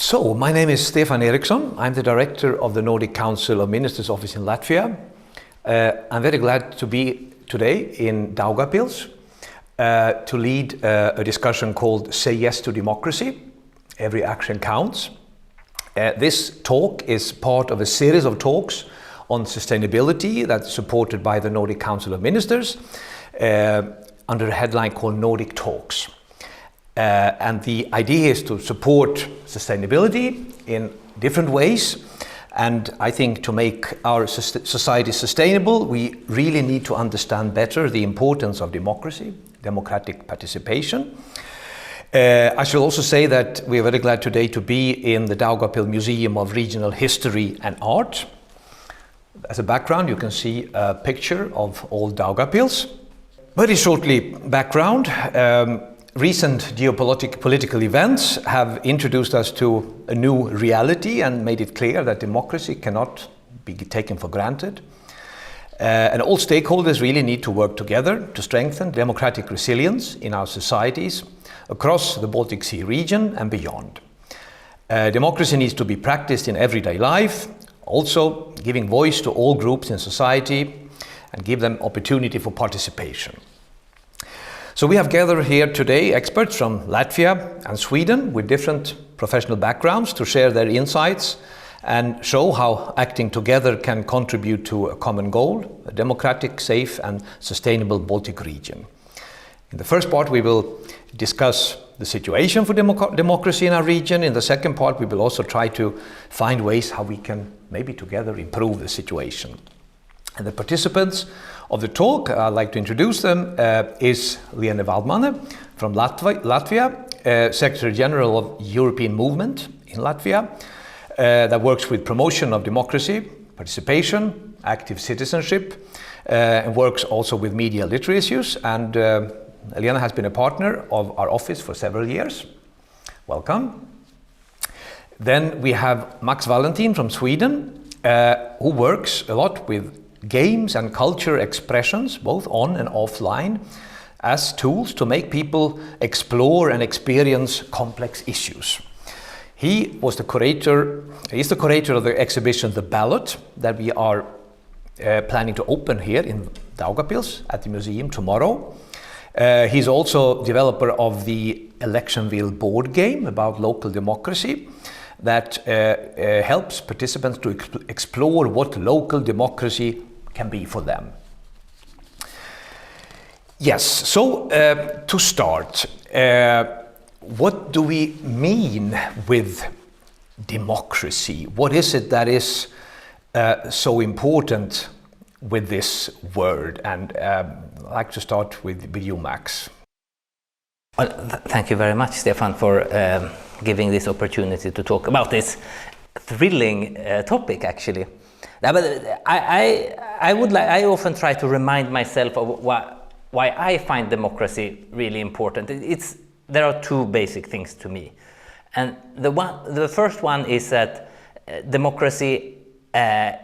So, my name is Stefan Eriksson. I'm the director of the Nordic Council of Ministers office in Latvia. I'm very glad to be today in Daugavpils to lead a discussion called Say Yes to Democracy, Every Action Counts. This talk is part of a series of talks on sustainability that's supported by the Nordic Council of Ministers under a headline called Nordic Talks. And the idea is to support sustainability in different ways. And I think to make our society sustainable, we really need to understand better the importance of democracy, democratic participation. I should also say that we are very glad today to be in the Daugavpils Museum of Regional History and Art. As a background, you can see a picture of old Daugavpils. Very shortly, background. Recent geopolitical events have introduced us to a new reality and made it clear that democracy cannot be taken for granted. And all stakeholders really need to work together to strengthen democratic resilience in our societies across the Baltic Sea region and beyond. Democracy needs to be practiced in everyday life, also giving voice to all groups in society and give them opportunity for participation. So we have gathered here today experts from Latvia and Sweden with different professional backgrounds to share their insights and show how acting together can contribute to a common goal, a democratic, safe and sustainable Baltic region. In the first part we will discuss the situation for democracy in our region. In the second part we will also try to find ways how we can maybe together improve the situation. And the participants of the talk, I'd like to introduce them, is Liene Valdmane from Latvia, Secretary General of European Movement in Latvia, that works with promotion of democracy, participation, active citizenship, and works also with media literacy issues. And Liene has been a partner of our office for several years. Welcome. Then we have Valentin from Sweden, who works a lot with games and culture expressions, both on and offline, as tools to make people explore and experience complex issues. He is the curator of the exhibition The Ballot that we are planning to open here in Daugavpils at the museum tomorrow. He's also developer of the Electionville board game about local democracy that helps participants to explore what local democracy can be for them. Yes, so to start, what do we mean with democracy? What is it that is so important with this word? And I'd like to start with you, Max. Well, thank you very much, Stefan, for giving this opportunity to talk about this thrilling topic, actually. But I often try to remind myself of why I find democracy really important. There are two basic things to me, and the first one is that democracy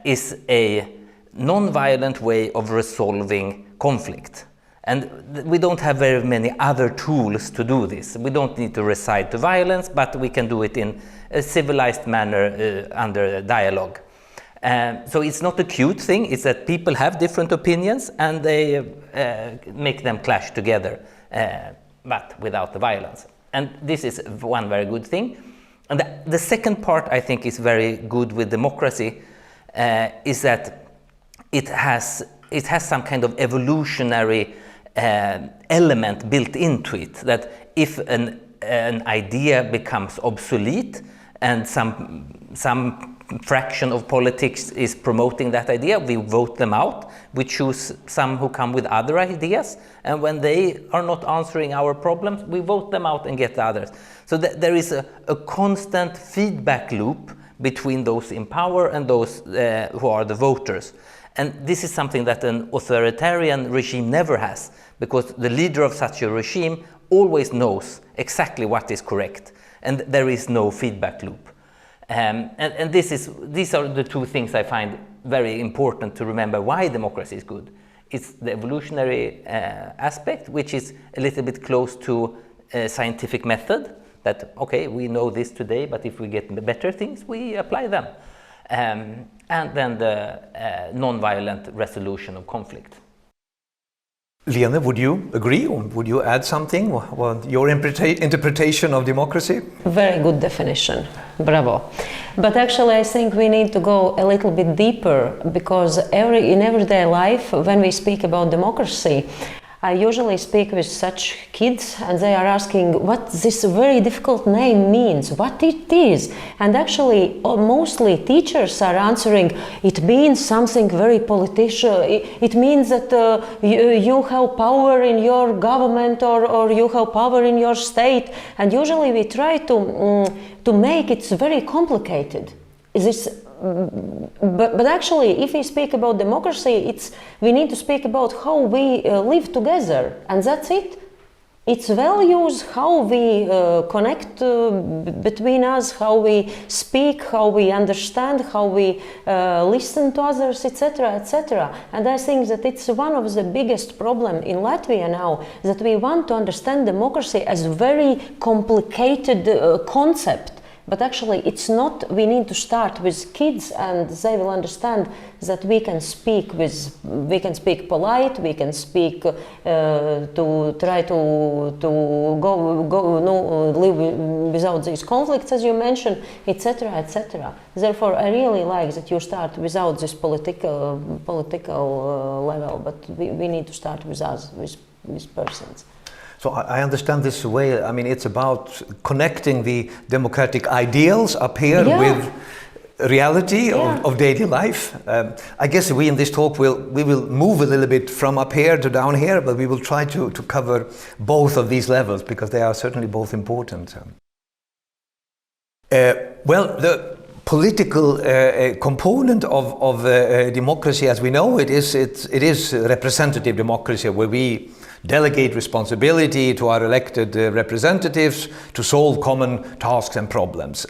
is a non-violent way of resolving conflict. And we don't have very many other tools to do this. We don't need to resort to violence, but we can do it in a civilized manner under dialogue. So it's not a cute thing, it's that people have different opinions and they make them clash together, but without the violence. And this is one very good thing. And the second part I think is very good with democracy is that it has some kind of evolutionary element built into it, that if an idea becomes obsolete and some fraction of politics is promoting that idea, we vote them out. We choose some who come with other ideas, and when they are not answering our problems, we vote them out and get the others. So there is a constant feedback loop between those in power and those who are the voters. And this is something that an authoritarian regime never has, because the leader of such a regime always knows exactly what is correct, and there is no feedback loop. And these are the two things I find very important to remember why democracy is good. It's the evolutionary aspect, which is a little bit close to scientific method, that, okay, we know this today, but if we get better things, we apply them. And then the non-violent resolution of conflict. Liene, would you agree, or would you add something? Your interpretation of democracy? Very good definition, bravo. But actually I think we need to go a little bit deeper, because in everyday life, when we speak about democracy, I usually speak with such kids and they are asking what this very difficult name means, what it is. And actually mostly teachers are answering, it means something very political, it means that you have power in your government or you have power in your state. And usually we try to make it very complicated. But actually, if we speak about democracy, we need to speak about how we live together, and that's it. It's values, how we connect between us, how we speak, how we understand, how we listen to others, etc., etc. And I think that it's one of the biggest problems in Latvia now, that we want to understand democracy as a very complicated concept. But actually it's not. We need to start with kids, and they will understand that we can speak polite, we can speak to try to live without these conflicts, as you mentioned, etc., etc. Therefore, I really like that you start without this political level, but we need to start with us, with persons. So I understand this way. I mean, it's about connecting the democratic ideals up here with reality of daily life. I guess we in this talk we will move a little bit from up here to down here, but we will try to cover both of these levels because they are certainly both important. Well, the political component of democracy, as we know, it is representative democracy, where we delegate responsibility to our elected representatives to solve common tasks and problems.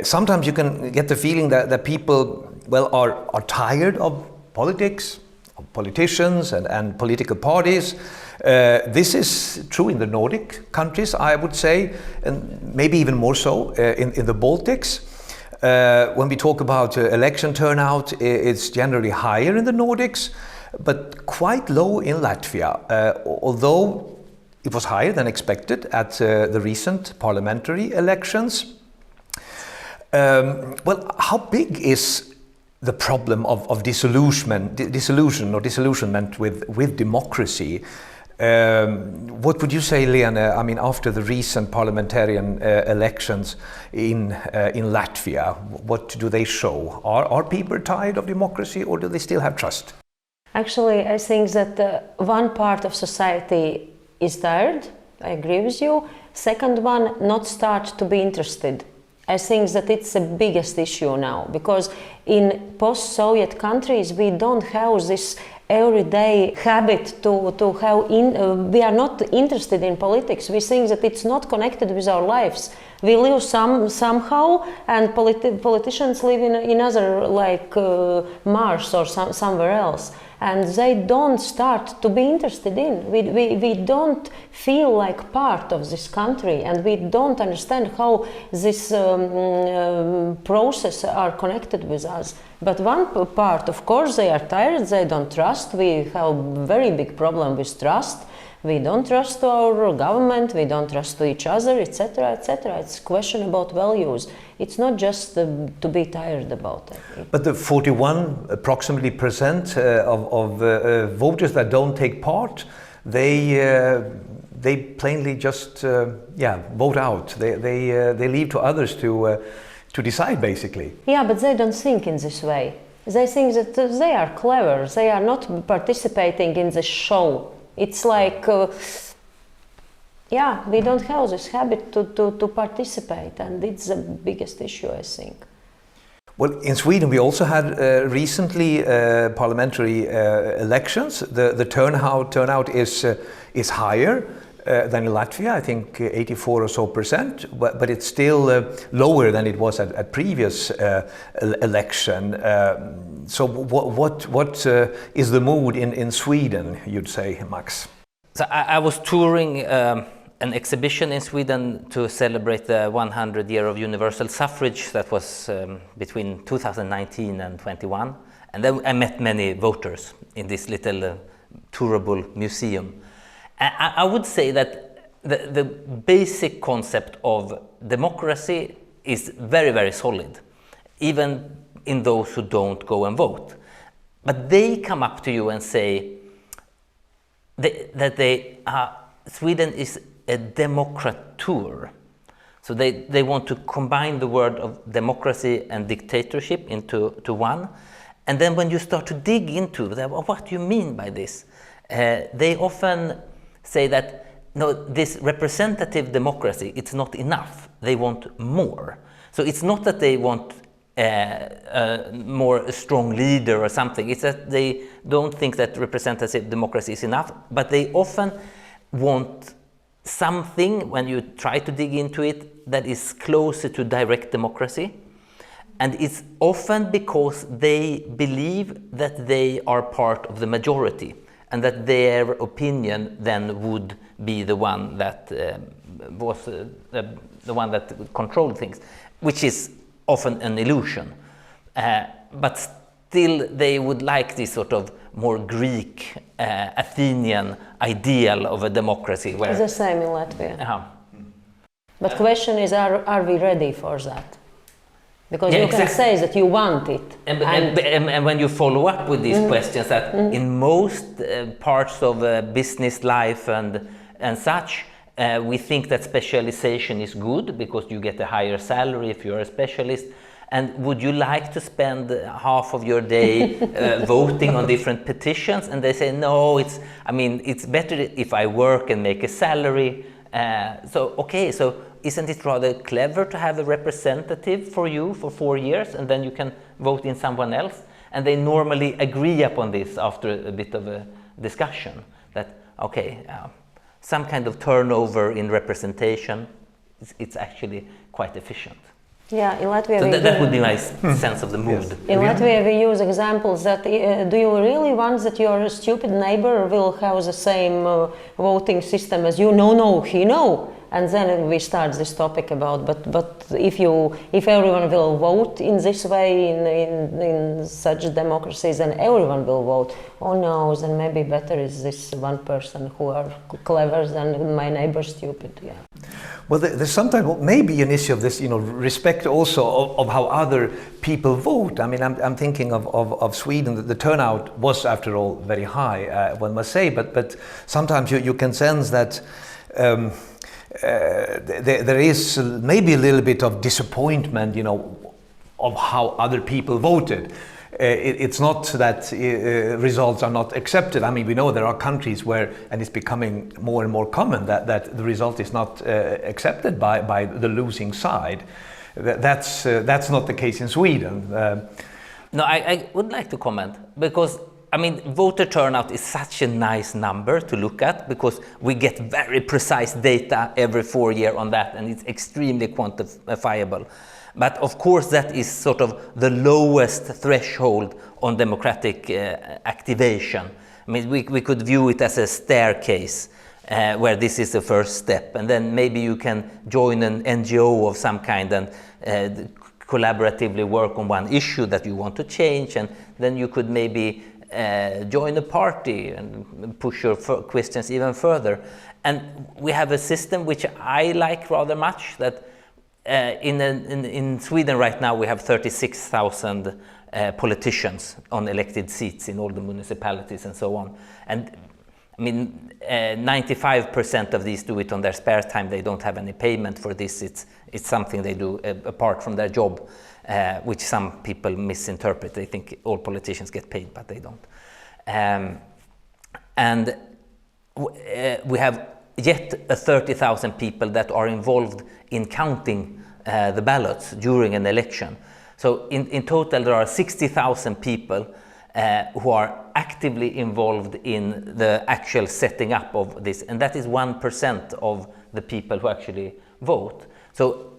Sometimes you can get the feeling that people, are tired of politics, of politicians and political parties. This is true in the Nordic countries, I would say, and maybe even more so in the Baltics. When we talk about election turnout, it's generally higher in the Nordics, but quite low in Latvia, although it was higher than expected at the recent parliamentary elections. How big is the problem of disillusionment with democracy? What would you say, Liene? I mean, after the recent parliamentarian elections in Latvia, what do they show? Are people tired of democracy, or do they still have trust? Actually, I think that one part of society is tired. I agree with you. Second one, not start to be interested. I think that it's the biggest issue now, because in post-Soviet countries we don't have this everyday habit to have we are not interested in politics. We think that it's not connected with our lives. We live somehow, and politicians live in other, like Mars or somewhere else, and they don't start to be interested in. We don't feel like part of this country, and we don't understand how this process are connected with us. But one part, of course, they are tired, they don't trust. We have very big problem with trust. We don't trust our government, we don't trust to each other, etc., etc. It's a question about values. It's not just to be tired about it. But the 41 approximately percent of voters that don't take part, they plainly just vote out. They leave to others to decide, basically. Yeah, but they don't think in this way. They think that they are clever. They are not participating in the show. It's like, we don't have this habit to participate, and it's the biggest issue, I think. Well, in Sweden we also had recently parliamentary elections. The turnout is higher than in Latvia, I think 84 or so percent, but it's still lower than it was at previous election. So what is the mood in Sweden, you'd say, Max? So I was touring an exhibition in Sweden to celebrate the 100 year of universal suffrage that was between 2019 and 21. And then I met many voters in this little tourable museum. I would say that the basic concept of democracy is very, very solid, even in those who don't go and vote. But they come up to you and say that Sweden is a democratur. So they want to combine the word of democracy and dictatorship into one. And then when you start to dig into that, well, what do you mean by this? They often say that, no, this representative democracy, it's not enough. They want more. So it's not that they want a more strong leader or something. It's that they don't think that representative democracy is enough, but they often want something, when you try to dig into it, that is closer to direct democracy. And it's often because they believe that they are part of the majority and that their opinion then would be the one that was the one that controlled things, which is often an illusion. But still they would like this sort of more Greek, Athenian ideal of a democracy. Where it's the same in Latvia. But question is, are we ready for that? Because you can say that you want it. And when you follow up with these questions, that in most parts of business life and such, we think that specialization is good because you get a higher salary if you're a specialist. And would you like to spend half of your day voting on different petitions? And they say, no, it's better if I work and make a salary. So isn't it rather clever to have a representative for you for 4 years and then you can vote in someone else? And they normally agree upon this after a bit of a discussion that, some kind of turnover in representation, it's actually quite efficient. Yeah, in Latvia so that would be my sense of the mood. Yes. In Latvia we use examples that do you really want that your stupid neighbor will have the same voting system as you? No, he know. And then we start this topic about, but if everyone will vote in this way in such democracies, then everyone will vote. Oh no, then maybe better is this one person who are clever than my neighbor stupid. Yeah. Well, there's sometimes maybe an issue of this, respect also of how other people vote. I mean, I'm thinking of Sweden. The turnout was, after all, very high, one must say. But sometimes you can sense that. There is maybe a little bit of disappointment, of how other people voted. It's not that results are not accepted. I mean, we know there are countries where, and it's becoming more and more common, that the result is not accepted by the losing side. That's not the case in Sweden. No, I would like to comment, because voter turnout is such a nice number to look at because we get very precise data every 4 years on that, and it's extremely quantifiable. But of course that is sort of the lowest threshold on democratic activation. We could view it as a staircase where this is the first step, and then maybe you can join an NGO of some kind and collaboratively work on one issue that you want to change, and then you could maybe join a party and push your questions even further. And we have a system which I like rather much, that in Sweden right now we have 36,000 politicians on elected seats in all the municipalities and so on. And 95% of these do it on their spare time. They don't have any payment for this. It's something they do apart from their job. Which some people misinterpret. They think all politicians get paid, but they don't. And we have yet 30,000 people that are involved in counting the ballots during an election. So in total there are 60,000 people who are actively involved in the actual setting up of this, and that is 1% of the people who actually vote. So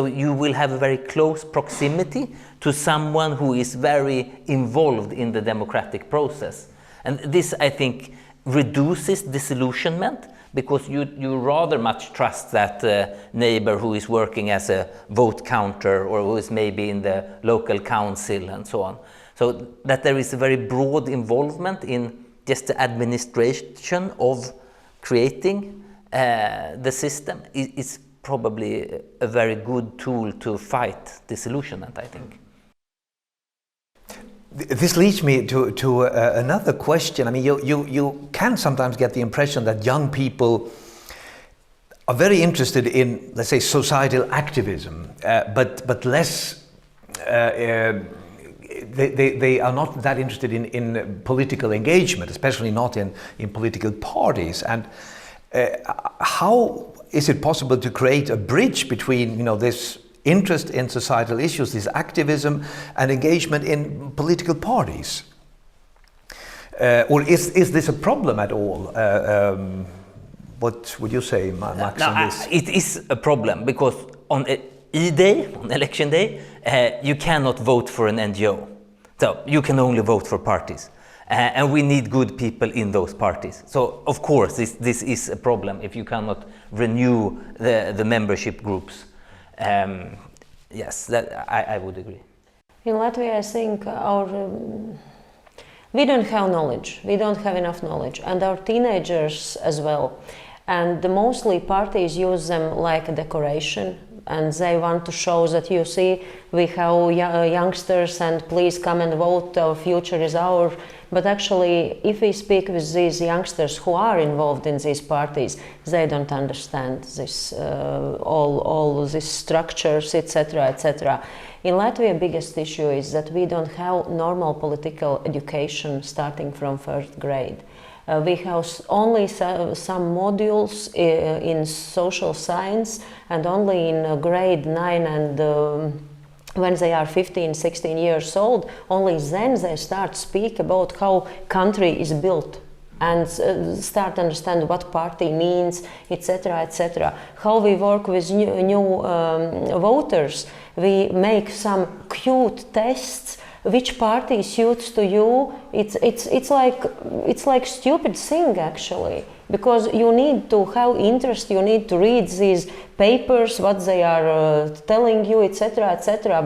you will have a very close proximity to someone who is very involved in the democratic process. And this, I think, reduces disillusionment, because you rather much trust that neighbor who is working as a vote counter or who is maybe in the local council and so on. So that there is a very broad involvement in just the administration of creating the system is probably a very good tool to fight disillusionment, I think. This leads me to another question. I mean, you can sometimes get the impression that young people are very interested in, let's say, societal activism, but less. They are not that interested in political engagement, especially not in political parties. And how is it possible to create a bridge between, this interest in societal issues, this activism, and engagement in political parties? Or is this a problem at all? What would you say, Max, on this? It is a problem because on E-Day, on election day, you cannot vote for an NGO. So you can only vote for parties. And we need good people in those parties. So of course this is a problem if you cannot renew the membership groups. Yes, that I would agree. In Latvia, I think we don't have knowledge. We don't have enough knowledge, and our teenagers as well. And mostly parties use them like a decoration, and they want to show that, you see, we have youngsters and please come and vote, our future is ours. But actually, if we speak with these youngsters who are involved in these parties, they don't understand this, all these structures, etc., etc. In Latvia, biggest issue is that we don't have normal political education starting from first grade. We have only some modules in social science, and only in grade 9 and when they are 15, 16 years old, only then they start speak about how country is built and start understand what party means, etc., etc. How we work with new voters. We make some cute tests. Which party suits to you? It's like stupid thing actually, because you need to have interest. You need to read these papers, what they are telling you, etc., etc.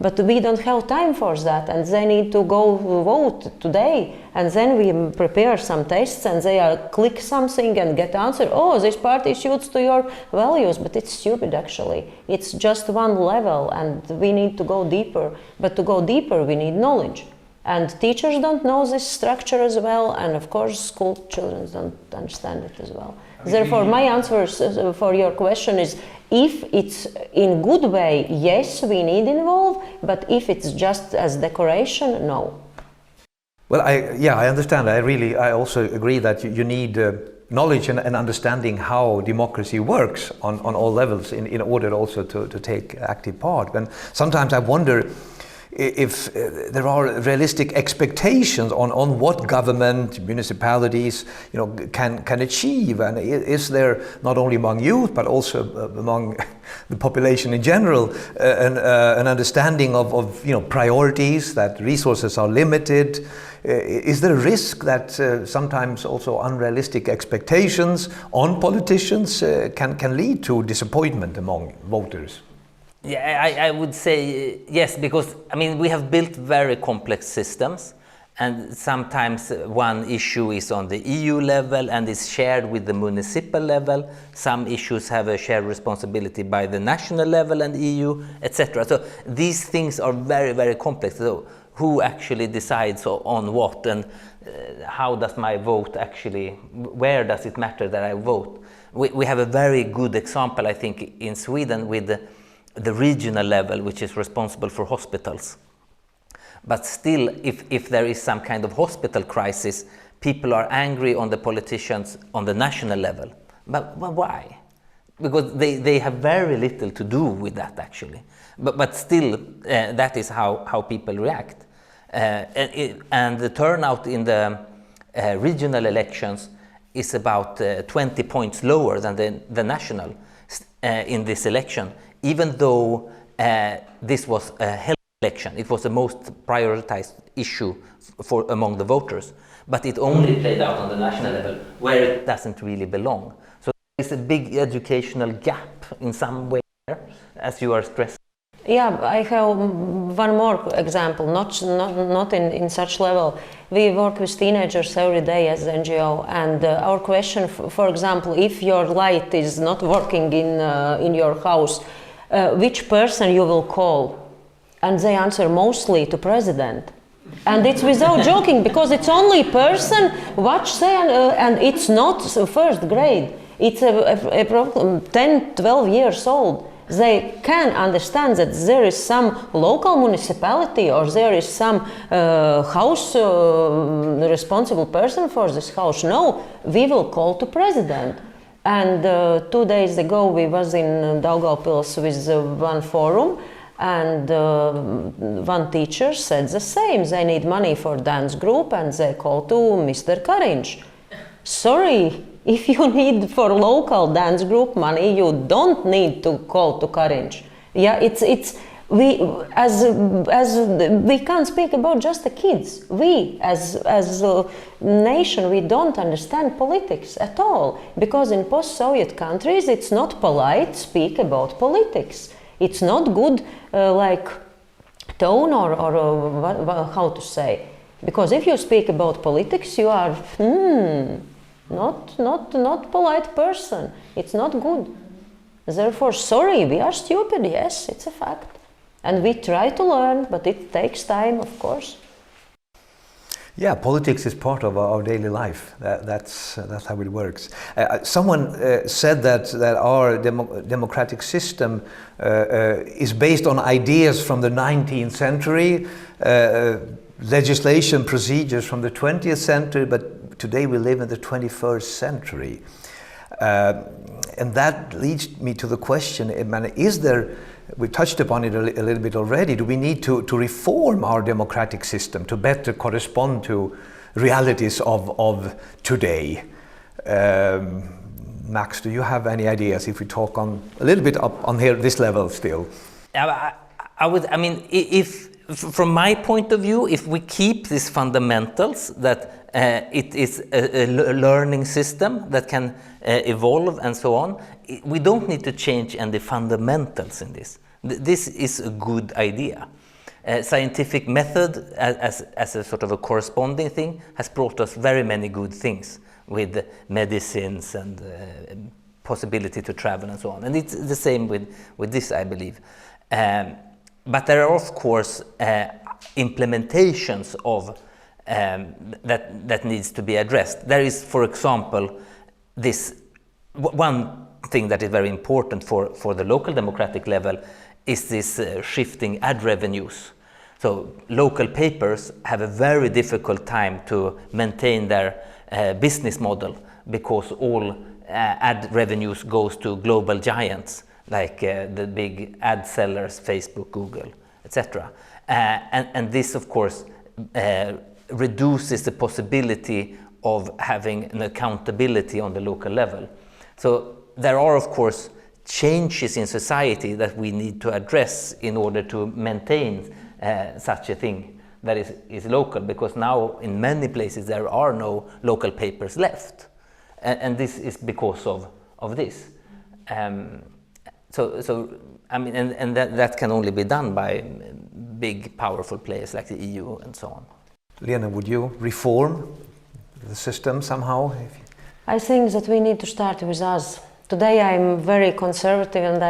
But we don't have time for that, and they need to go vote today, and then we prepare some tests, and they are click something and get answer. Oh, this party suits to your values, but it's stupid actually. It's just one level, and we need to go deeper. But to go deeper, we need knowledge. And teachers don't know this structure as well, and of course school children don't understand it as well. Therefore, my answer for your question is, if it's in good way, yes, we need involve, but if it's just as decoration, no. Well, I understand. I also agree that you need knowledge and understanding how democracy works on all levels in order also to take active part. And sometimes I wonder if there are realistic expectations on what government, municipalities, can achieve, and is there not only among youth but also among the population in general an understanding of priorities, that resources are limited. Is there a risk that sometimes also unrealistic expectations on politicians can lead to disappointment among voters? Yeah, I would say yes, because we have built very complex systems, and sometimes one issue is on the EU level and is shared with the municipal level. Some issues have a shared responsibility by the national level and EU, etc. So these things are very, very complex. So who actually decides on what, and how does my vote actually, where does it matter that I vote? We have a very good example, I think, in Sweden with the regional level, which is responsible for hospitals. But still, if there is some kind of hospital crisis, people are angry on the politicians on the national level. But why? Because they have very little to do with that, actually. But still, that is how people react. And the turnout in the regional elections is about 20 points lower than the national in this election, even though this was a health election. It was the most prioritized issue among the voters, but it only played out on the national level, where it doesn't really belong. is a big educational gap in some way, as you are stressing. Yeah, I have one more example, not in such level. We work with teenagers every day as NGO, and our question, for example, if your light is not working in your house, which person you will call? And they answer mostly to president. And it's without joking, because it's only person watch and it's not first grade. It's a problem, 10, 12 years old. They can understand that there is some local municipality or there is some house responsible person for this house. No, we will call to president. And 2 days ago we was in Daugavpils with one forum, and one teacher said the same. They need money for dance group and they call to Mr. Kariņš. Sorry. If you need for local dance group money, you don't need to call to Kariņš. Yeah, we can't speak about just the kids. We as a nation, we don't understand politics at all, because in post-Soviet countries it's not polite to speak about politics. It's not good like tone or how to say, because if you speak about politics, you are not polite person. It's not good. Therefore, sorry, we are stupid. Yes, it's a fact, and we try to learn, but it takes time, of course. Yeah, politics is part of our daily life. That's how it works. Someone said that our democratic system is based on ideas from the 19th century, legislation procedures from the 20th century, but today we live in the 21st century. And that leads me to the question, is there, we touched upon it a little bit already, do we need to reform our democratic system to better correspond to realities of today? Max, do you have any ideas if we talk on a little bit up on here, this level still? If from my point of view, if we keep these fundamentals, that it is a learning system that can evolve and so on, we don't need to change any fundamentals in this. This is a good idea. Scientific method as a sort of a corresponding thing has brought us very many good things with medicines and possibility to travel and so on. And it's the same with this, I believe. But there are, of course, implementations of that needs to be addressed. There is, for example, this one thing that is very important for the local democratic level is this shifting ad revenues. So local papers have a very difficult time to maintain their business model, because all ad revenues goes to global giants like the big ad sellers, Facebook, Google, etc. And this, of course, reduces the possibility of having an accountability on the local level. So there are, of course, changes in society that we need to address in order to maintain such a thing that is local, because now in many places there are no local papers left. And this is because of this. That can only be done by big, powerful players like the EU and so on. Liene, would you reform the system somehow? I think that we need to start with us. Today I'm very conservative, and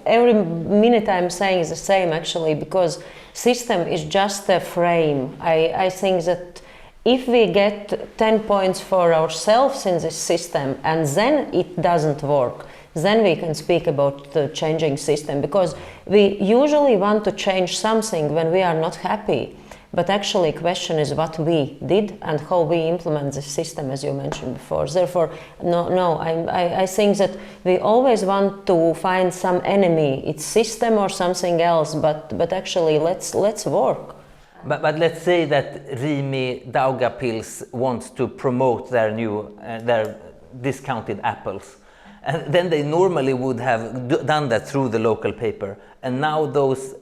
every minute I'm saying the same, actually, because system is just a frame. I think that if we get 10 points for ourselves in this system and then it doesn't work, then we can speak about the changing system, because we usually want to change something when we are not happy. But actually, the question is what we did and how we implement the system, as you mentioned before. Therefore, I think that we always want to find some enemy. It's system or something else, but actually, let's work. But let's say that Rimi Daugavpils wants to promote their new their discounted apples. And then they normally would have done that through the local paper. And now those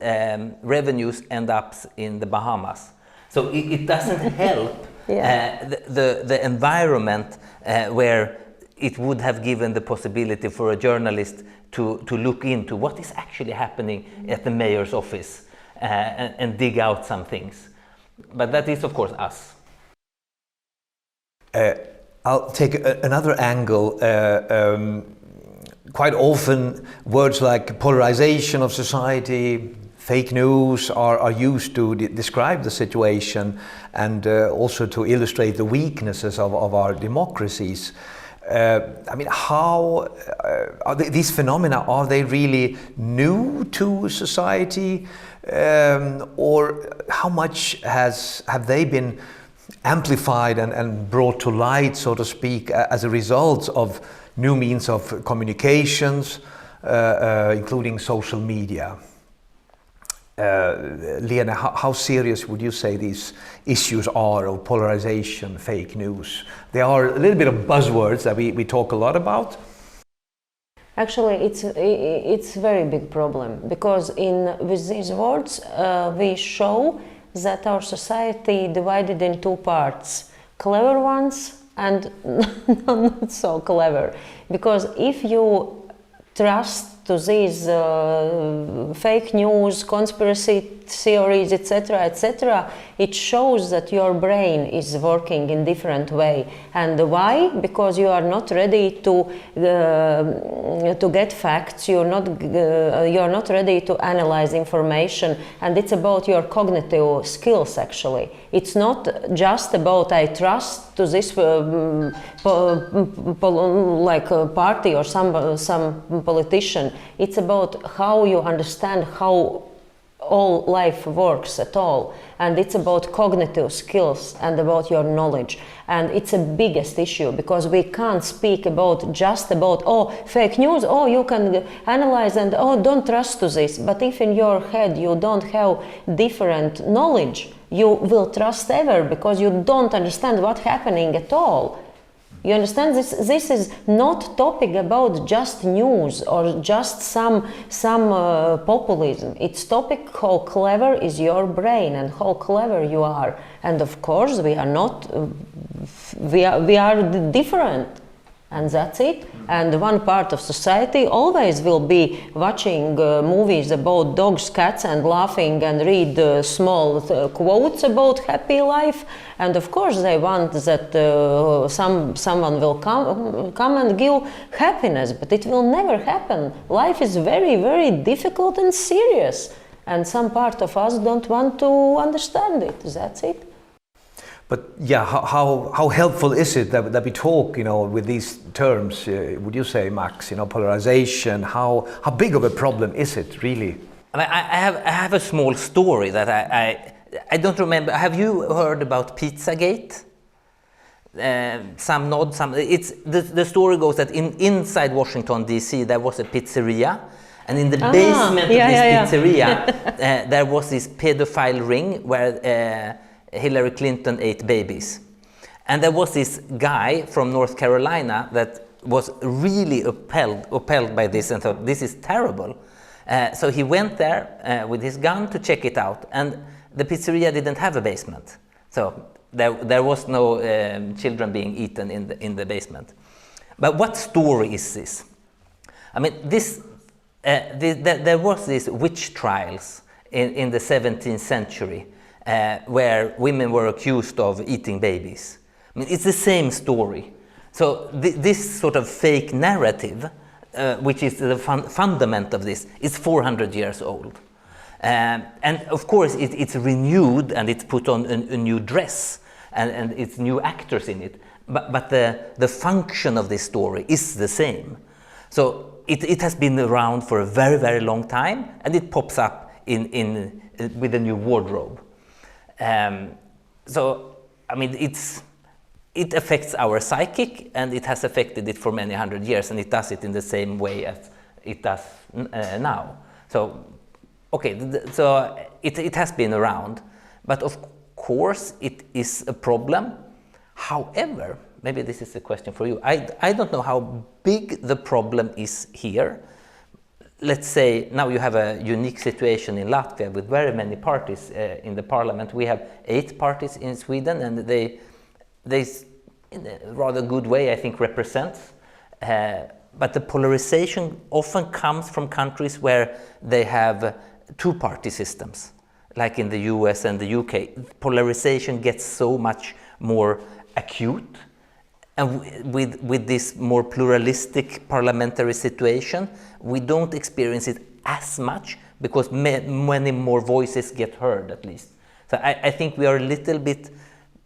revenues end up in the Bahamas. So it doesn't help the environment where it would have given the possibility for a journalist to look into what is actually happening at the mayor's office and dig out some things. But that is, of course, us. I'll take another angle. Quite often, words like polarization of society, fake news are used to describe the situation and also to illustrate the weaknesses of our democracies. I mean, how are these phenomena, are they really new to society? Or how much have they been amplified and brought to light, so to speak, as a result of new means of communications, including social media? Liene, how serious would you say these issues are of polarization, fake news? They are a little bit of buzzwords that we talk a lot about. Actually, it's a very big problem, because with these words we show that our society divided in two parts: clever ones and not so clever. Because if you trust to these fake news, conspiracy theories, etc., etc., it shows that your brain is working in different way. And why? Because you are not ready to get facts. You're not ready to analyze information, and it's about your cognitive skills. Actually, it's not just about I trust to this party or some politician. It's about how you understand how all life works at all, and it's about cognitive skills and about your knowledge. And it's a biggest issue, because we can't speak just about fake news, you can analyze and don't trust to this. But if in your head you don't have different knowledge, you will trust ever, because you don't understand what's happening at all. You understand, this is not topic about just news or just some populism. It's topic how clever is your brain and how clever you are. And of course we are not, we are different. And that's it. And one part of society always will be watching movies about dogs, cats, and laughing and read small quotes about happy life. And of course they want that someone will come and give happiness, but it will never happen. Life is very, very difficult and serious. And some part of us don't want to understand it. That's it. But yeah, how helpful is it that we talk, with these terms? Would you say, Max, polarization? How big of a problem is it really? I have a small story that I don't remember. Have you heard about Pizzagate? Some nod, some. The story goes that inside Washington D.C. there was a pizzeria, and in the basement of this pizzeria there was this pedophile ring where Hillary Clinton ate babies. And there was this guy from North Carolina that was really appalled by this and thought, this is terrible. So he went there with his gun to check it out. And the pizzeria didn't have a basement. So there was no children being eaten in the basement. But what story is this? I mean, there was these witch trials in the 17th century. Where women were accused of eating babies. I mean, it's the same story. So this sort of fake narrative, which is the fundament of this, is 400 years old. And of course it's renewed and it's put on a new dress and it's new actors in it. But the function of this story is the same. So it has been around for a very, very long time, and it pops up with a new wardrobe. So, I mean, it affects our psychic, and it has affected it for many hundred years, and it does it in the same way as it does now. So, okay, so it has been around, but of course it is a problem. However, maybe this is a question for you. I don't know how big the problem is here. Let's say now you have a unique situation in Latvia with very many parties in the parliament. We have 8 parties in Sweden, and they in a rather good way, I think, represent But the polarization often comes from countries where they have two-party systems, like in the US and the UK. Polarization gets so much more acute, and with this more pluralistic parliamentary situation, we don't experience it as much because many more voices get heard, at least. So I think we are a little bit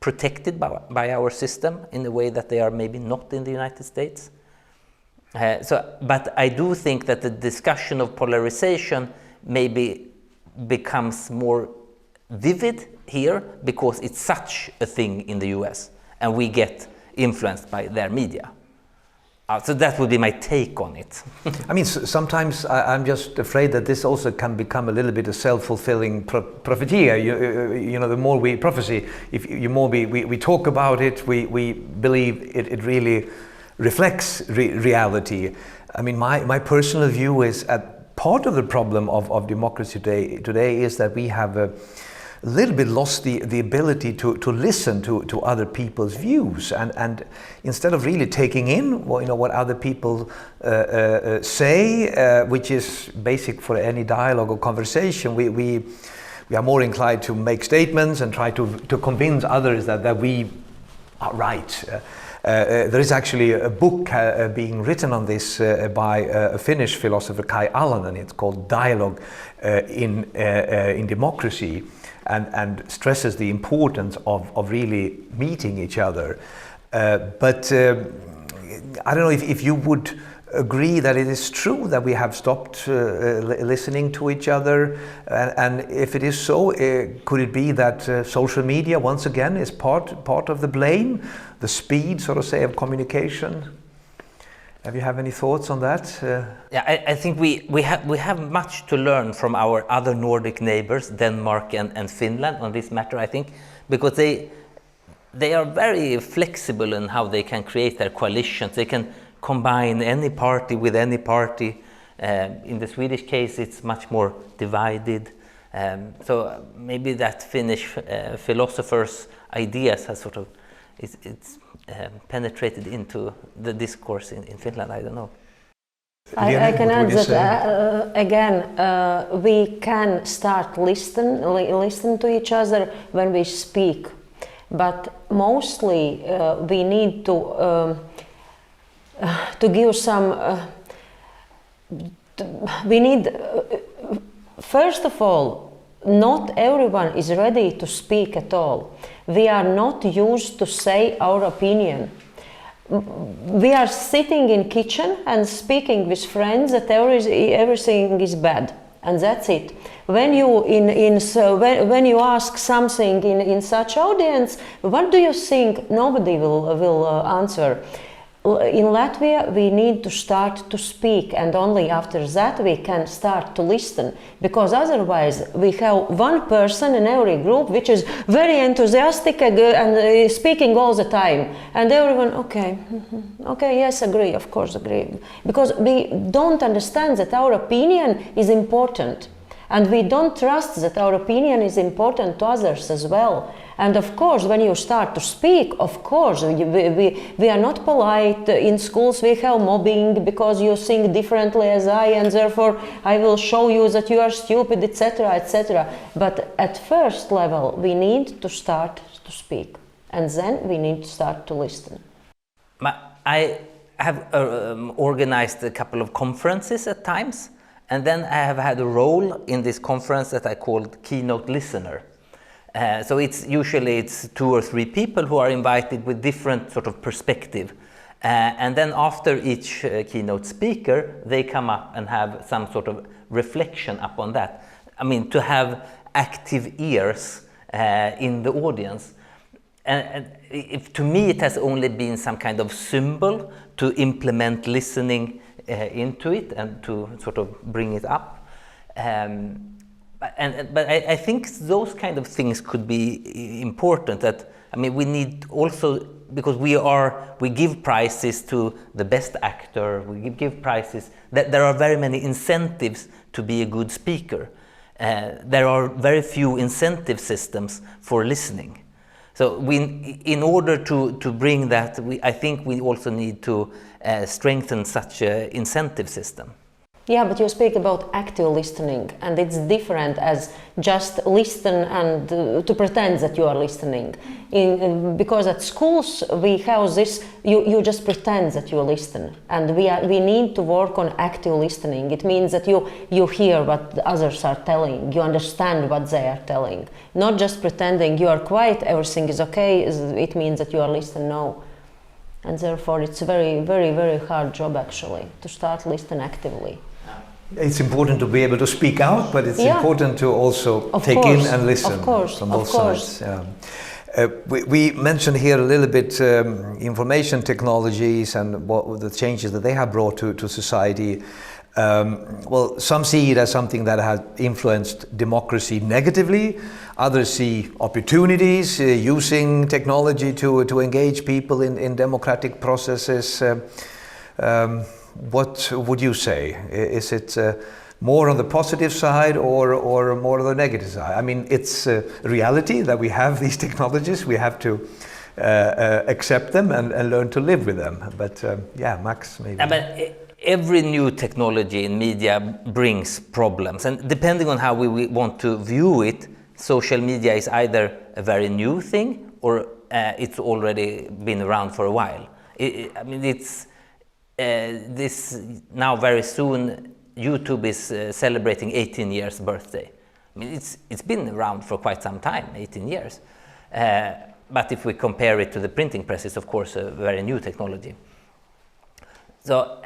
protected by our system in a way that they are maybe not in the United States. But I do think that the discussion of polarization maybe becomes more vivid here because it's such a thing in the US and we get influenced by their media. So that would be my take on it. I mean, sometimes I'm just afraid that this also can become a little bit a self-fulfilling prophecy. You know, the more we prophecy, if you more we talk about it, we believe it really reflects reality. I mean, my personal view is that part of the problem of democracy today is that we have a little bit lost the ability to listen to other people's views, and instead of really taking in what other people say, which is basic for any dialogue or conversation, we are more inclined to make statements and try to convince others that we are right. There is actually a book being written on this by a Finnish philosopher, Kai Alanen. It's called Dialogue in Democracy, and stresses the importance of really meeting each other. But I don't know if you would agree that it is true that we have stopped listening to each other, and if it is so, could it be that social media once again is part of the blame, the speed, so to say, of communication? Have you have any thoughts on that? Yeah, I think we have much to learn from our other Nordic neighbors, Denmark and Finland, on this matter. I think because they are very flexible in how they can create their coalitions. They can combine any party with any party. In the Swedish case, it's much more divided. So maybe that Finnish philosopher's ideas has sort of it's penetrated into the discourse in Finland. I don't know. I can add that again. We can start listen to each other when we speak, but mostly we need to give some. We need first of all. Not everyone is ready to speak at all. We are not used to say our opinion. We are sitting in kitchen and speaking with friends that everything is bad, and that's it. When you when you ask something in such audience, what do you think? Nobody will answer. In Latvia, we need to start to speak, and only after that we can start to listen, because otherwise we have one person in every group which is very enthusiastic and speaking all the time, and everyone, okay, yes, agree, of course, agree, because we don't understand that our opinion is important, and we don't trust that our opinion is important to others as well. And of course, when you start to speak, of course, we are not polite. In schools we have mobbing because you think differently as I, and therefore I will show you that you are stupid, etc., etc. But at first level, we need to start to speak, and then we need to start to listen. I have organized a couple of conferences at times, and then I have had a role in this conference that I called keynote listener. So it's usually 2 or 3 people who are invited with different sort of perspective, and then after each keynote speaker, they come up and have some sort of reflection upon that. I mean, to have active ears in the audience. And to me, it has only been some kind of symbol to implement listening into it and to sort of bring it up. But I think those kind of things could be important. That, I mean, we need also, because we give prizes to the best actor, we give prizes, that there are very many incentives to be a good speaker. There are very few incentive systems for listening. So in order to bring that, I think we also need to strengthen such an incentive system. Yeah, but you speak about active listening, and it's different as just listen and to pretend that you are listening. Because at schools we have this, you just pretend that you listen, and we need to work on active listening. It means that you hear what the others are telling, you understand what they are telling, not just pretending you are quiet, everything is okay. It means that you are listening. No. And therefore it's a very, very, very hard job actually to start listening actively. It's important to be able to speak out, but it's important to also take in and listen from both sides. Yeah. We mentioned here a little bit information technologies and what the changes that they have brought to society. Well, some see it as something that has influenced democracy negatively. Others see opportunities using technology to engage people in democratic processes. What would you say? Is it more on the positive side or more on the negative side? I mean, it's a reality that we have these technologies. We have to accept them and learn to live with them. But Max, maybe. But every new technology in media brings problems. And depending on how we want to view it, social media is either a very new thing or it's already been around for a while. I mean, it's this now very soon YouTube is celebrating 18 years birthday. I mean, it's been around for quite some time, 18 years. But if we compare it to the printing press, it's of course a very new technology. So,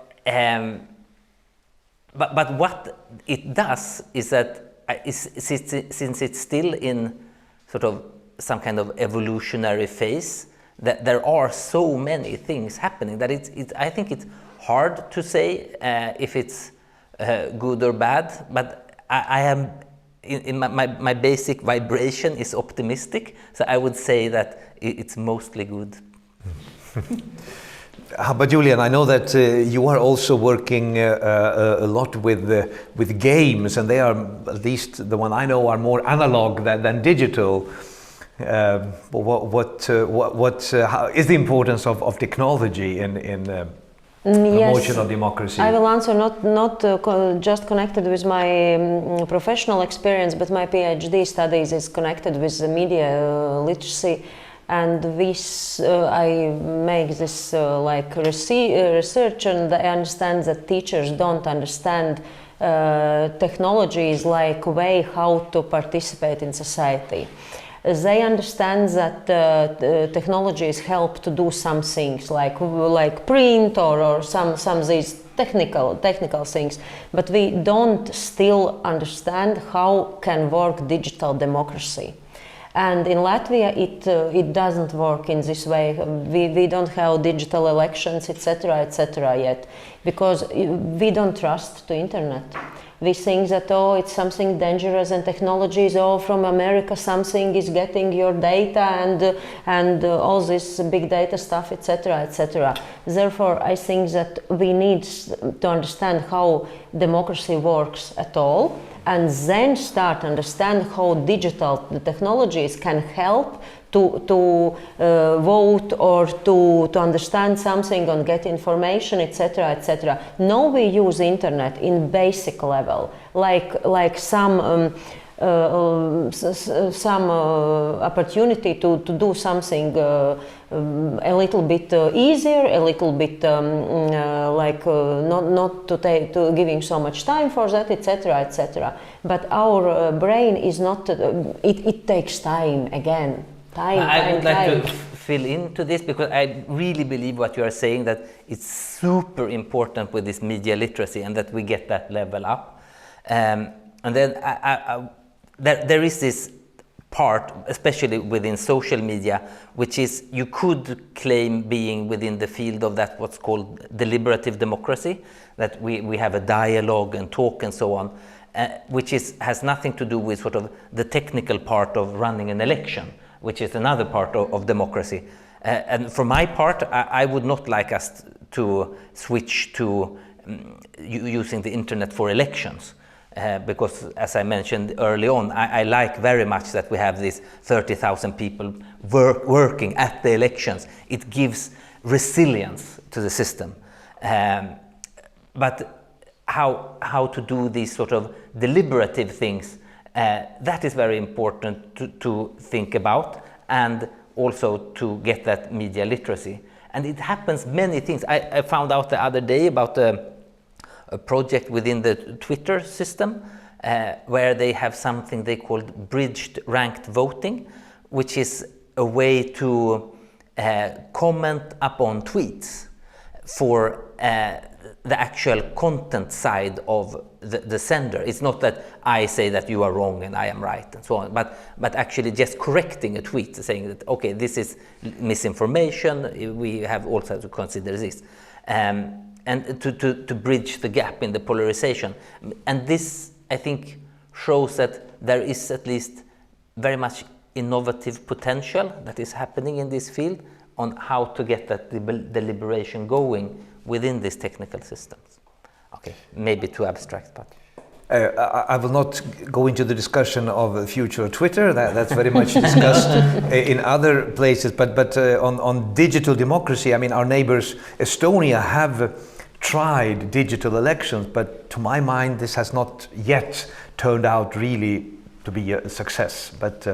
but what it does is that since it's still in sort of some kind of evolutionary phase, that there are so many things happening that I think it's hard to say if it's good or bad, but I am in my basic vibration is optimistic, so I would say that it's mostly good. How about Julian? I know that you are also working a lot with games, and they are, at least the one I know, are more analog than digital. How is the importance of technology in emotional democracy? I will answer not just connected with my professional experience, but my PhD studies is connected with the media literacy, and I make this like research, and I understand that teachers don't understand technologies like way how to participate in society. They understand that technologies help to do some things like print or some these technical things, but we don't still understand how can work digital democracy. And in Latvia, it doesn't work in this way. We don't have digital elections, etc., yet, because we don't trust the internet. We think that it's something dangerous, and technologies from America something is getting your data and all this big data stuff, etc. Therefore, I think that we need to understand how democracy works at all, and then start understand how digital technologies can help to vote or to understand something and get information, etc. Now we use internet in basic level, like some opportunity to do something a little bit easier, a little bit not to giving so much time for that, etc. But our brain is not. It takes time again. I would like to fill into this, because I really believe what you are saying, that it's super important with this media literacy and that we get that level up. And then there is this part, especially within social media, which is you could claim being within the field of that what's called deliberative democracy, that we have a dialogue and talk and so on, which has nothing to do with sort of the technical part of running an election, which is another part of democracy. And for my part, I would not like us to switch to using the internet for elections. because as I mentioned early on, I like very much that we have these 30,000 people working at the elections. It gives resilience to the system. But how to do these sort of deliberative things, that is very important to think about, and also to get that media literacy. And it happens many things. I found out the other day about a project within the Twitter system where they have something they called bridged ranked voting, which is a way to comment upon tweets for the actual content side of the sender. It's not that I say that you are wrong and I am right and so on, but actually just correcting a tweet, saying that, okay, this is misinformation, we have also to consider this. And to bridge the gap in the polarization. And this, I think, shows that there is at least very much innovative potential that is happening in this field on how to get that deliberation going within these technical systems. Okay, maybe too abstract, but... I will not go into the discussion of the future of Twitter. That's very much discussed in other places. But on digital democracy, I mean, our neighbors Estonia have tried digital elections, but to my mind, this has not yet turned out really to be a success. But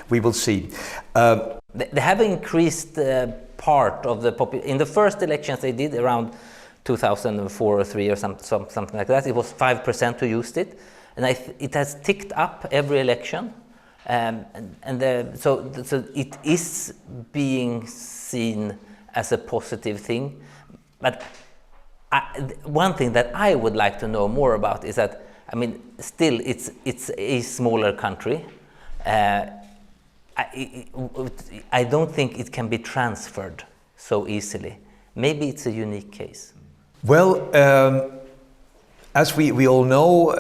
we will see. They have increased part of the population. In the first elections they did around 2004 or 3 or something like that, it was 5% who used it, and it has ticked up every election, so it is being seen as a positive thing. But one thing that I would like to know more about is that, I mean, still it's a smaller country. I don't think it can be transferred so easily. Maybe it's a unique case. Well, as we all know,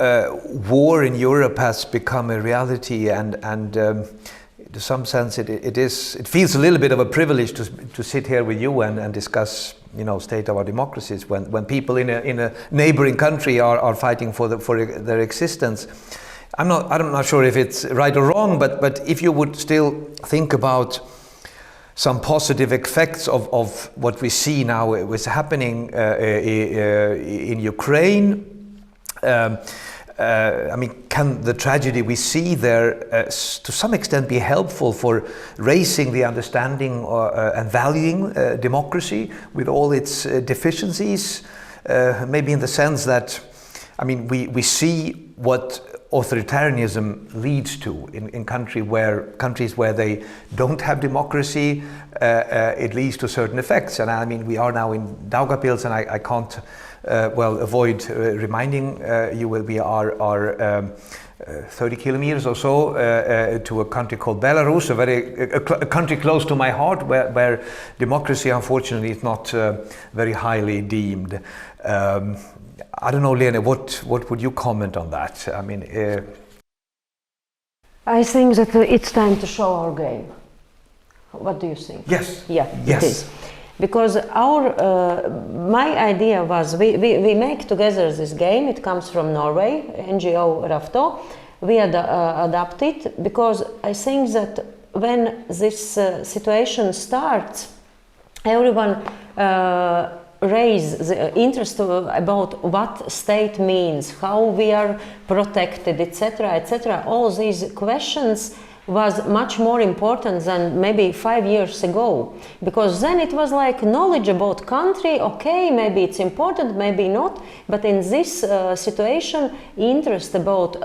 war in Europe has become a reality, and in some sense it feels a little bit of a privilege to sit here with you and discuss, you know, state of our democracies when people in a neighboring country are fighting for their existence. I'm not sure if it's right or wrong, but if you would still think about some positive effects of what we see now is happening in Ukraine. I mean, can the tragedy we see there to some extent be helpful for raising the understanding and valuing democracy with all its deficiencies? Maybe in the sense that, I mean, we see what authoritarianism leads to in countries where they don't have democracy. It leads to certain effects, and I mean, we are now in Daugavpils, and I can't avoid reminding you, we are 30 kilometers or so to a country called Belarus, a country close to my heart, where democracy unfortunately is not very highly deemed. I don't know, Liene, what would you comment on that? I mean, I think that it's time to show our game. What do you think? Yes. Yeah, yes. It is. Because my idea was we make together this game. It comes from Norway, NGO Rafto. We adapt it because I think that when this situation starts, everyone raise the interest about what state means, how we are protected, etc., etc. All these questions was much more important than maybe 5 years ago, because then it was like knowledge about country, okay, maybe it's important, maybe not, but in this situation, interest about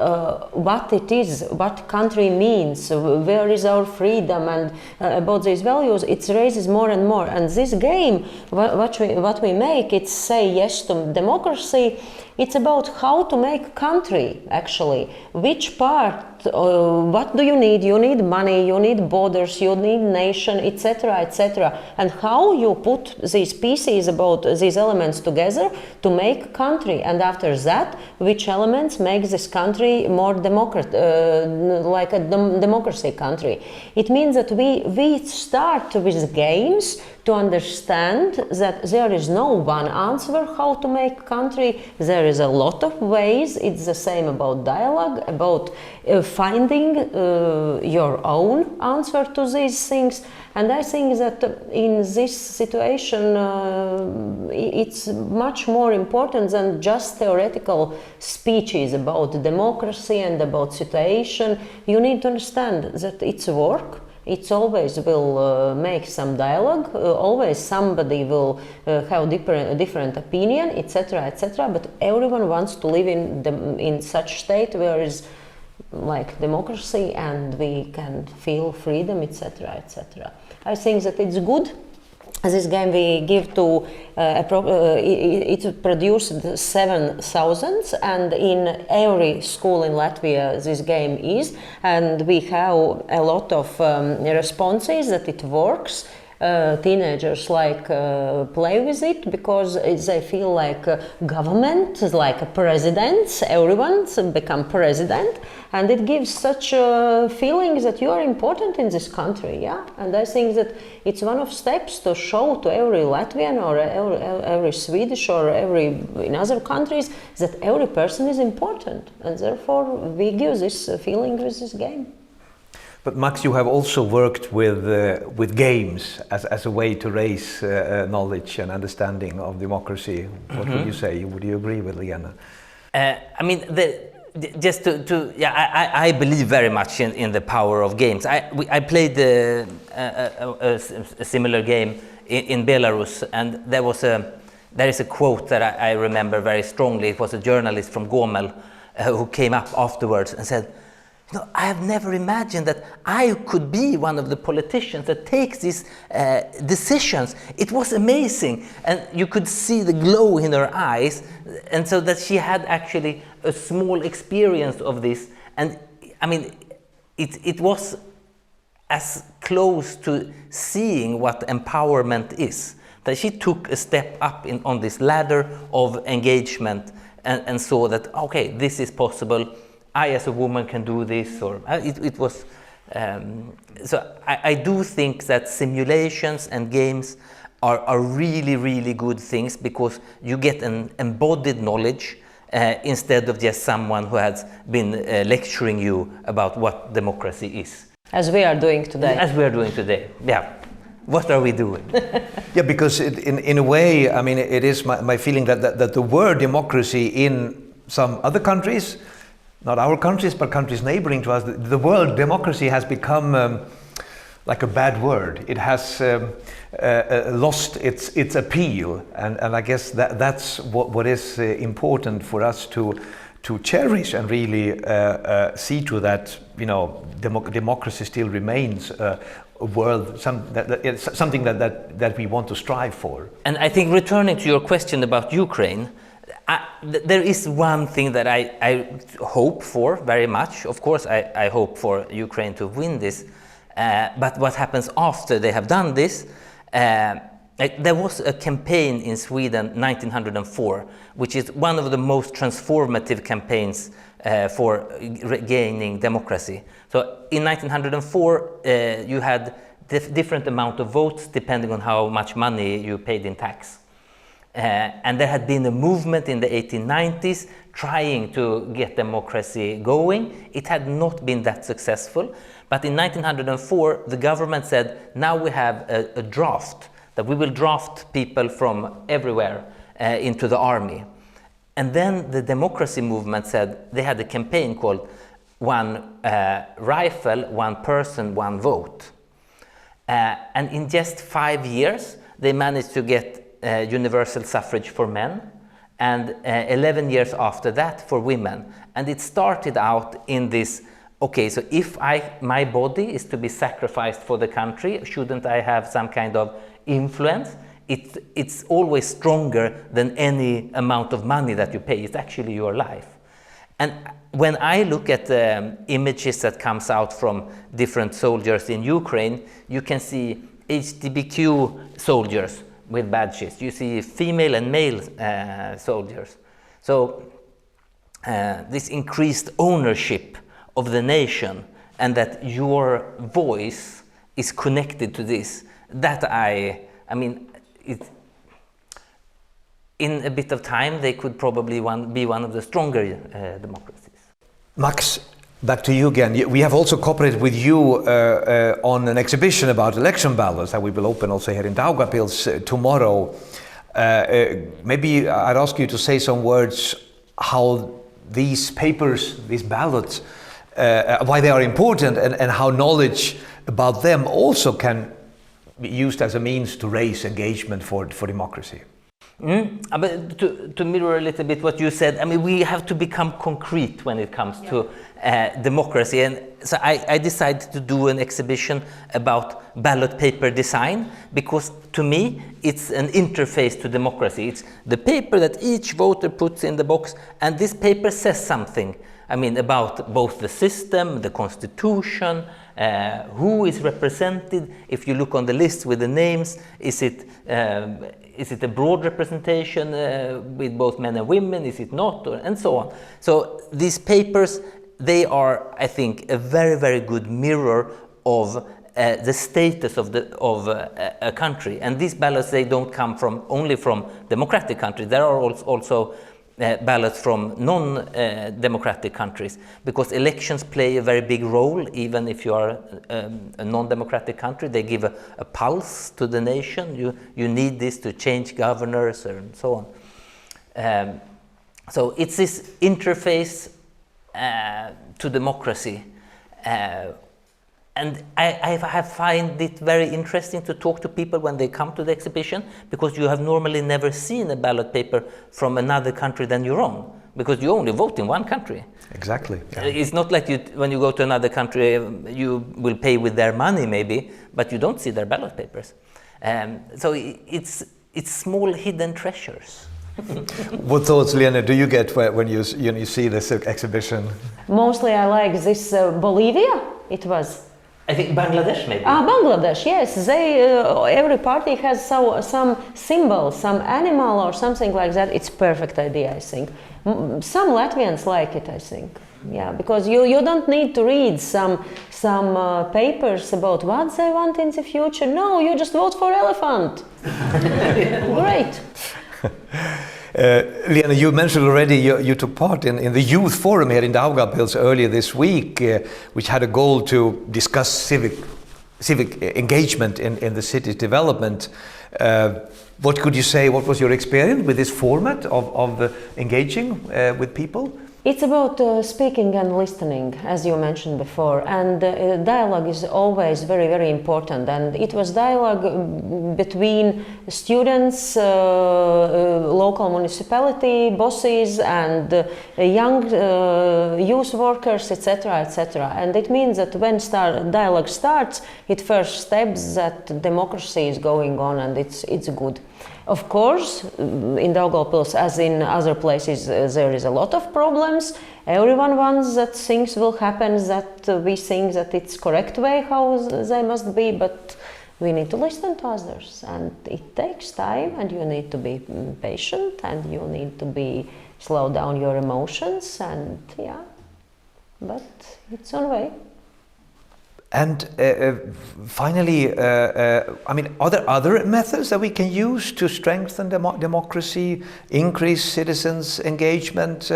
what it is, what country means, where is our freedom, and about these values, it raises more and more. And this game, what we make, it's say yes to democracy. It's about how to make country, actually. Which part, what do you need? You need money, you need borders, you need nation, etc., etc. And how you put these pieces about these elements together to make country. And after that, which elements make this country more like a democracy country. It means that we start with games to understand that there is no one answer how to make country. There is a lot of ways. It's the same about dialogue, about finding your own answer to these things. And I think that in this situation, it's much more important than just theoretical speeches about democracy and about situation. You need to understand that it's work. It always will make some dialogue. Always somebody will have different opinion, etc., etc. But everyone wants to live in such state where is like democracy and we can feel freedom, etc., etc. I think that it's good. This game we give to it produced 7,000, and in every school in Latvia this game is, and we have a lot of responses that it works. Teenagers play with it because they feel like government, like presidents, everyone's become president, and it gives such a feeling that you are important in this country, yeah. And I think that it's one of steps to show to every Latvian or every Swedish or every in other countries that every person is important, and therefore we give this feeling with this game. But Max, you have also worked with games as a way to raise knowledge and understanding of democracy. What would you say? Would you agree with Liene? I mean, I believe very much in the power of games. I played a similar game in Belarus, and there is a quote that I remember very strongly. It was a journalist from Gomel who came up afterwards and said, "No, I have never imagined that I could be one of the politicians that takes these decisions. It was amazing." And you could see the glow in her eyes, and so that she had actually a small experience of this. And I mean, it was as close to seeing what empowerment is, that she took a step up on this ladder of engagement and saw that, okay, this is possible. I as a woman can do this, or it was. So I do think that simulations and games are really, really good things, because you get an embodied knowledge instead of just someone who has been lecturing you about what democracy is. As we are doing today. As we are doing today, yeah. What are we doing? Yeah, because in a way, I mean, it is my feeling that the word democracy in some other countries, not our countries, but countries neighboring to us, the word democracy has become like a bad word. It has lost its appeal, and I guess that's what is important for us to cherish and really see to that. You know, democracy still remains a world, something that we want to strive for. And I think, returning to your question about Ukraine, there is one thing that I hope for very much. Of course, I hope for Ukraine to win this. But what happens after they have done this? There was a campaign in Sweden, 1904, which is one of the most transformative campaigns for regaining democracy. So in 1904, you had different amount of votes depending on how much money you paid in tax. And there had been a movement in the 1890s trying to get democracy going. It had not been that successful. But in 1904, the government said, now we have a draft, that we will draft people from everywhere into the army. And then the democracy movement said, they had a campaign called One Rifle, One Person, One Vote. And in just 5 years, they managed to get universal suffrage for men, and 11 years after that for women. And it started out in this, okay, so if my body is to be sacrificed for the country, shouldn't I have some kind of influence? It's always stronger than any amount of money that you pay. It's actually your life. And when I look at the images that comes out from different soldiers in Ukraine, you can see HDBQ soldiers with badges. You see female and male soldiers. So this increased ownership of the nation, and that your voice is connected to this, that I I mean, in a bit of time, they could probably be one of the stronger democracies. Max, back to you again. We have also cooperated with you on an exhibition about election ballots that we will open also here in Daugavpils tomorrow. Maybe I'd ask you to say some words how these papers, these ballots, why they are important, and how knowledge about them also can be used as a means to raise engagement for democracy. But to mirror a little bit what you said, I mean, we have to become concrete when it comes to democracy. And so I decided to do an exhibition about ballot paper design, because to me, it's an interface to democracy. It's the paper that each voter puts in the box, and this paper says something. I mean, about both the system, the constitution, who is represented. If you look on the list with the names, is it a broad representation with both men and women? Is it not? And so on. So these papers, they are, I think, a very, very good mirror of the status of a country. And these ballots, they don't come only from democratic countries. There are also ballots from non-democratic countries, because elections play a very big role. Even if you are a non-democratic country, they give a pulse to the nation. You need this to change governors and so on. So it's this interface to democracy. And I find it very interesting to talk to people when they come to the exhibition, because you have normally never seen a ballot paper from another country than your own, because you only vote in one country. Exactly. Yeah. It's not like when you go to another country, you will pay with their money maybe, but you don't see their ballot papers. So it's small hidden treasures. What thoughts, Liene, do you get when you see this exhibition? Mostly I like this Bolivia, it was. I think Bangladesh maybe. Bangladesh, yes. They every party has some symbol, some animal or something like that. It's perfect idea, I think. Some Latvians like it, I think. Yeah, because you don't need to read some papers about what they want in the future. No, you just vote for elephant. Great. Liene, you mentioned already you took part in the youth forum here in Daugavpils earlier this week, which had a goal to discuss civic engagement in the city's development. What could you say? What was your experience with this format of engaging with people? It's about speaking and listening, as you mentioned before, and dialogue is always very, very important. And it was dialogue between students, local municipality bosses, and young youth workers, etc., etc. And it means that when dialogue starts, it first steps that democracy is going on, and it's good. Of course, in Daugavpils, as in other places, there is a lot of problems. Everyone wants that things will happen, that we think that it's correct way how they must be, but we need to listen to others, and it takes time, and you need to be patient, and you need to slow down your emotions, and yeah, but it's on way. And finally, I mean, are there other methods that we can use to strengthen democracy, increase citizens' engagement?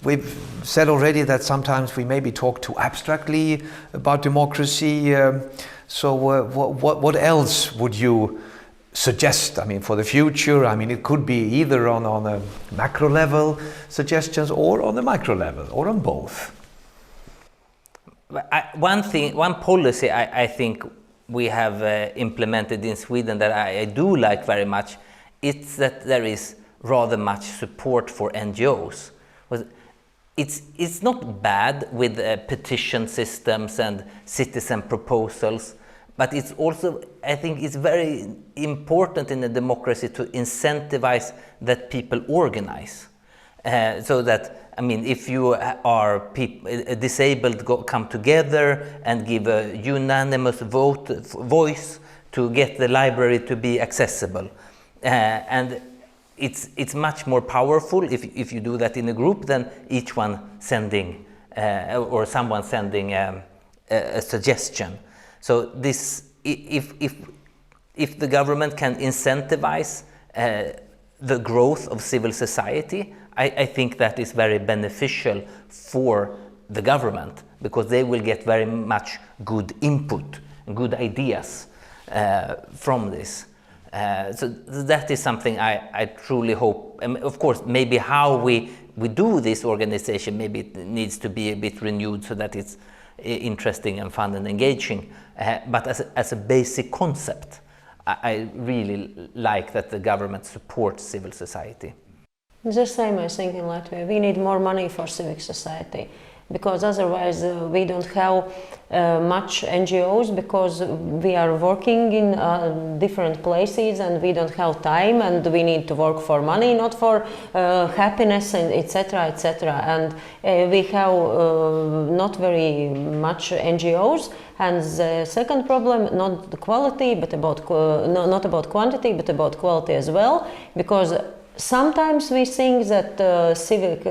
We've said already that sometimes we maybe talk too abstractly about democracy. So what else would you suggest, I mean, for the future? I mean, it could be either on a macro level suggestions, or on the micro level, or on both. One policy I think we have implemented in Sweden that I do like very much, it's that there is rather much support for NGOs. It's not bad with petition systems and citizen proposals, but it's also, I think it's very important in a democracy to incentivize that people organize. So that, I mean, if you are disabled, come together and give a unanimous voice to get the library to be accessible. And it's much more powerful if you do that in a group than each one sending, or someone sending a suggestion. So this, if if the government can incentivize the growth of civil society, I think that is very beneficial for the government, because they will get very much good input, good ideas from this. So that is something I truly hope. And of course, maybe how we do this organization, maybe it needs to be a bit renewed so that it's interesting and fun and engaging. But as a basic concept, I really like that the government supports civil society. It's the same, I think, in Latvia. We need more money for civic society, because otherwise we don't have much NGOs, because we are working in different places and we don't have time, and we need to work for money, not for happiness, and etc. etc. And we have not very much NGOs. And the second problem, not the quality, but about not about quantity, but about quality as well, because sometimes we think that civic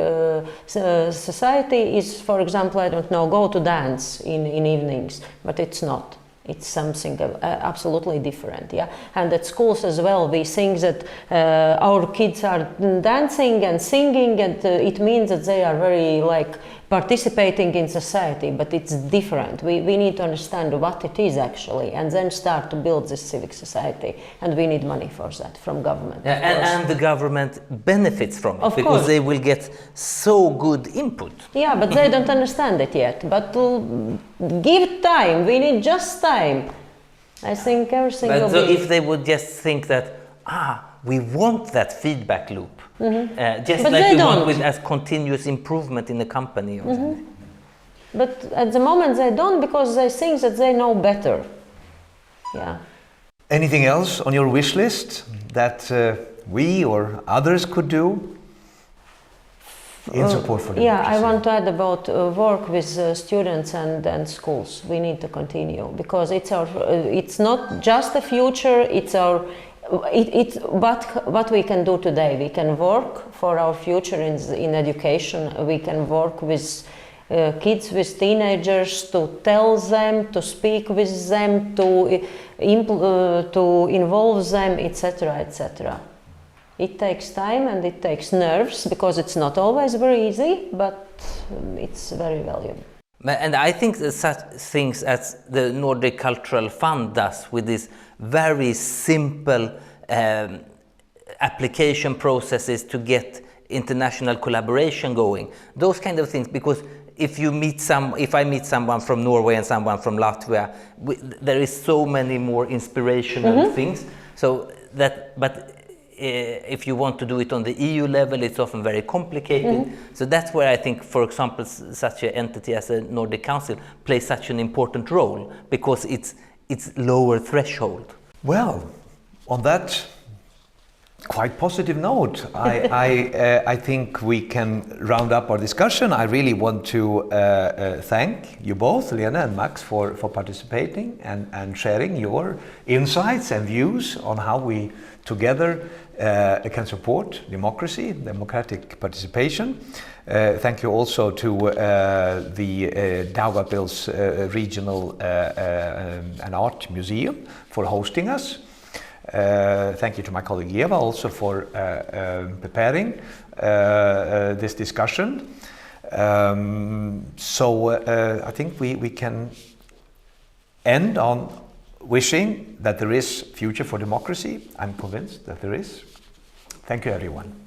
society is, for example, I don't know, go to dance in evenings, but it's not. It's something absolutely different, yeah. And at schools as well, we think that our kids are dancing and singing, and it means that they are very participating in society, but it's different. We need to understand what it is actually, and then start to build this civic society, and we need money for that from government. Yeah, and the government benefits from it, of because course. they will get so good input. Yeah, but they don't understand it yet. But give time, we need just time. I think everything will So be... if they would just think that, we want that feedback loop, just But like they we want don't. with as continuous improvement in the company. Or something. But at the moment they don't, because they think that they know better. Yeah. Anything else on your wish list that we or others could do in support for democracy? Yeah, I want to add about work with students and schools. We need to continue, because it's our. It's not just the future. It's our. It's what we can do today. We can work for our future in education. We can work with kids, with teenagers, to tell them, to speak with them, to involve them, etc., etc. It takes time and it takes nerves, because it's not always very easy, but it's very valuable. And I think that such things as the Nordic Cultural Fund does, with these very simple application processes to get international collaboration going, those kind of things, because if I meet someone from Norway and someone from Latvia, there is so many more inspirational things. So that, but if you want to do it on the EU level, it's often very complicated. So that's where I think, for example, such an entity as a Nordic Council plays such an important role, because it's lower threshold. Well, on that quite positive note, I think we can round up our discussion. I really want to thank you both, Liene and Max, for participating and sharing your insights and views on how we together can support democracy, democratic participation. Thank you also to the Daugavpils Regional and Art Museum for hosting us. Thank you to my colleague Eva also for preparing this discussion. So I think we can end on wishing that there is future for democracy. I'm convinced that there is. Thank you, everyone.